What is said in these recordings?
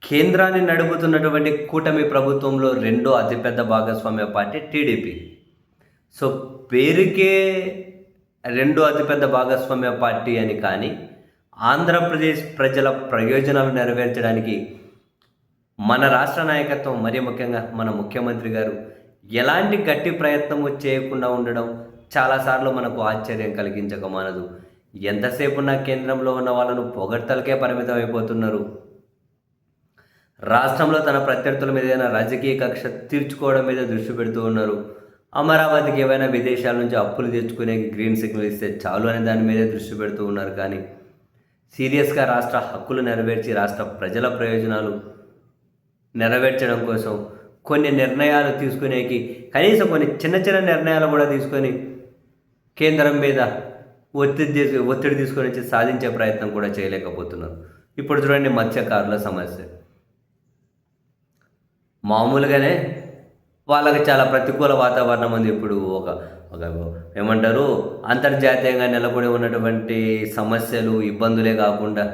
కేంద్రాన్ని నడుపుతున్నటువంటి కూటమి ప్రభుత్వంలో రెండో అతిపెద్ద భాగస్వామ్య పార్టీ టీడీపీ. సో, పేరుకే రెండో అతిపెద్ద భాగస్వామ్య పార్టీ అని కానీ, ఆంధ్రప్రదేశ్ ప్రజల ప్రయోజనాలు నెరవేర్చడానికి మన రాష్ట్ర నాయకత్వం, మరీ ముఖ్యంగా మన ముఖ్యమంత్రి గారు ఎలాంటి గట్టి ప్రయత్నము చేయకుండా ఉండడం చాలాసార్లు మనకు ఆశ్చర్యం కలిగించక మానదు. ఎంతసేపు ఉన్న కేంద్రంలో ఉన్న వాళ్ళను పొగడ్తలకే పరిమితం అయిపోతున్నారు. రాష్ట్రంలో తన ప్రత్యర్థుల మీద ఏదైనా రాజకీయ కక్ష తీర్చుకోవడం మీద దృష్టి పెడుతూ ఉన్నారు. అమరావతికి ఏవైనా విదేశాల నుంచి అప్పులు తెచ్చుకునే గ్రీన్ సిగ్నల్ ఇస్తే చాలు అనే దాని మీదే దృష్టి పెడుతూ ఉన్నారు. కానీ సీరియస్గా రాష్ట్ర హక్కులు నెరవేర్చి రాష్ట్ర ప్రజల ప్రయోజనాలు నెరవేర్చడం కోసం కొన్ని నిర్ణయాలు తీసుకునేకి, కనీసం కొన్ని చిన్న చిన్న నిర్ణయాలు కూడా తీసుకొని కేంద్రం మీద ఒత్తిడి తీసుకొని వచ్చి సాధించే ప్రయత్నం కూడా చేయలేకపోతున్నారు. ఇప్పుడు చూడండి, మత్స్యకారుల సమస్య. మామూలుగానే వాళ్ళకి చాలా ప్రతికూల వాతావరణం ఉంది. ఇప్పుడు ఒక ఏమంటారు, అంతర్జాతీయంగా నెలకొని ఉన్నటువంటి సమస్యలు, ఇబ్బందులే కాకుండా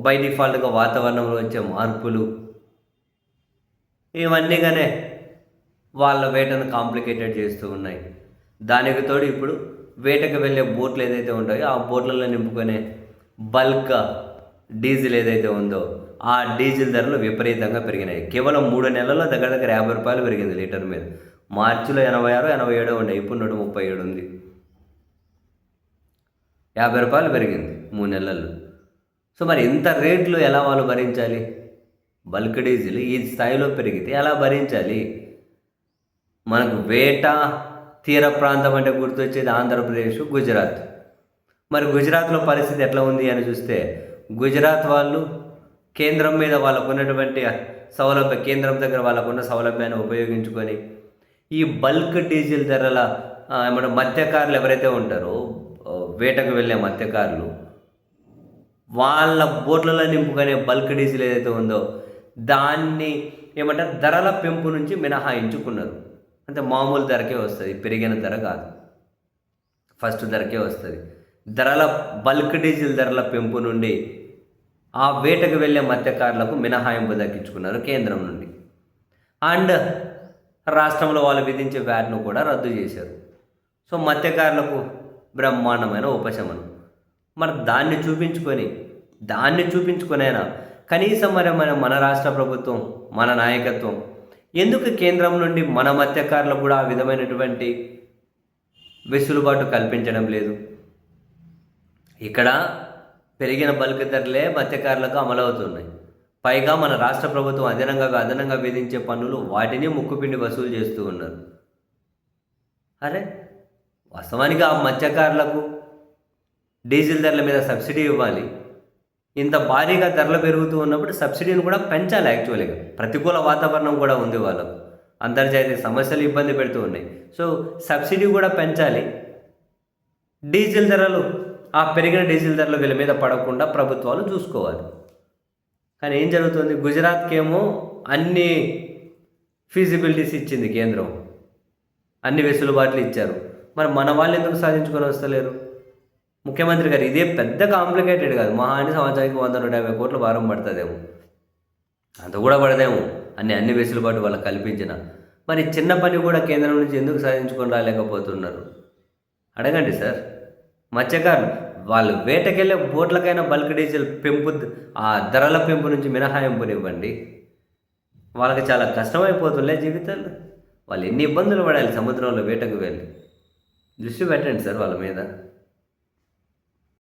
బై డిఫాల్ట్గా వాతావరణంలో వచ్చే మార్పులు, ఇవన్నీగానే వాళ్ళ వేటను కాంప్లికేటెడ్ చేస్తూ ఉన్నాయి. దానికి తోడు ఇప్పుడు వేటకు వెళ్ళే బోట్లు ఏదైతే ఉంటాయో ఆ బోట్లలో నింపుకునే బల్క్ డీజిల్ ఏదైతే ఉందో ఆ డీజిల్ ధరలు విపరీతంగా పెరిగినాయి. కేవలం 3 నెలల్లో దగ్గర 50 రూపాయలు పెరిగింది లీటర్ మీద. మార్చిలో 86, 87 ఉండే, ఇప్పుడు 137 ఉంది. 50 రూపాయలు పెరిగింది 3 నెలల్లో. సో మరి ఇంత రేట్లు ఎలా వాళ్ళు భరించాలి? బల్క్ డీజిల్ ఈ స్థాయిలో పెరిగితే ఎలా భరించాలి? మనకు వేట తీర ప్రాంతం అంటే గుర్తొచ్చేది ఆంధ్రప్రదేశ్, గుజరాత్. మరి గుజరాత్లో పరిస్థితి ఎట్లా ఉంది అని చూస్తే, గుజరాత్ వాళ్ళు కేంద్రం మీద వాళ్ళకు ఉన్నటువంటి సౌలభ్యం, కేంద్రం దగ్గర వాళ్ళకున్న సౌలభ్యాన్ని ఉపయోగించుకొని ఈ బల్క్ డీజిల్ ధరల ఏమంటే మత్స్యకారులు ఎవరైతే ఉంటారో, వేటకు వెళ్ళే మత్స్యకారులు, వాళ్ళ బోట్లలో నింపుకునే బల్క్ డీజిల్ ఏదైతే ఉందో దాన్ని ఏమంటారు ధరల పెంపు నుంచి మినహాయించుకున్నారు. అంటే మామూలు ధరకే వస్తుంది, పెరిగిన ధర కాదు, ఫస్ట్ ధరకే వస్తుంది. బల్క్ డీజిల్ ధరల పెంపు నుండి ఆ వేటకు వెళ్ళే మత్స్యకారులకు మినహాయింపు దక్కించుకున్నారు కేంద్రం నుండి. అండ్ రాష్ట్రంలో వాళ్ళు విధించే వ్యాట్ను కూడా రద్దు చేశారు. సో మత్స్యకారులకు బ్రహ్మాండమైన ఉపశమనం. మరి దాన్ని చూపించుకొనైనా కనీసం మన రాష్ట్ర ప్రభుత్వం, మన నాయకత్వం ఎందుకు కేంద్రం నుండి మన మత్స్యకారులకు కూడా ఆ విధమైనటువంటి వెసులుబాటు కల్పించడం లేదు? ఇక్కడ పెరిగిన బల్క్ ధరలే మత్స్యకారులకు అమలవుతున్నాయి. పైగా మన రాష్ట్ర ప్రభుత్వం అదనంగా విధించే పన్నులు వాటిని ముక్కుపిండి వసూలు చేస్తూ ఉన్నారు. అరే, వాస్తవానికి ఆ మత్స్యకారులకు డీజిల్ ధరల మీద సబ్సిడీ ఇవ్వాలి. ఇంత భారీగా ధరలు పెరుగుతూ ఉన్నప్పుడు సబ్సిడీని కూడా పెంచాలి. యాక్చువల్గా ప్రతికూల వాతావరణం కూడా ఉంది, వాళ్ళకు అంతర్జాతీయ సమస్యలు ఇబ్బంది పెడుతూ ఉన్నాయి. సో సబ్సిడీ కూడా పెంచాలి. డీజిల్ ధరలు, ఆ పెరిగిన డీజిల్ ధరలు వీళ్ళ మీద పడకుండా ప్రభుత్వాలు చూసుకోవాలి. కానీ ఏం జరుగుతుంది? గుజరాత్కేమో అన్ని ఫీజిబిలిటీస్ ఇచ్చింది కేంద్రం, అన్ని వెసులుబాట్లు ఇచ్చారు. మరి మన వాళ్ళు ఎందుకు సాధించుకొని వస్తలేరు? ముఖ్యమంత్రి గారు ఇదే పెద్ద కాంప్లికేటెడ్ కాదు, మహా అని సంవత్సరానికి 100-150 కోట్ల భారం పడుతుందేమో, అంత కూడా పడదేమో అన్ని వెసులుబాటు వాళ్ళకి కల్పించిన. మరి చిన్న పని కూడా కేంద్రం నుంచి ఎందుకు సాధించుకొని రాలేకపోతున్నారు? అడగండి సార్. మత్స్యకారులు వాళ్ళు వేటకెళ్ళే బోట్లకైనా బల్క్ డీజిల్ పెంపు, ఆ ధరల పెంపు నుంచి మినహాయింపునివ్వండి. వాళ్ళకి చాలా కష్టమైపోతుండే జీవితాలు. వాళ్ళు ఎన్ని ఇబ్బందులు పడాలి సముద్రంలో వేటకు వెళ్ళి. దృష్టి పెట్టండి సార్ వాళ్ళ మీద.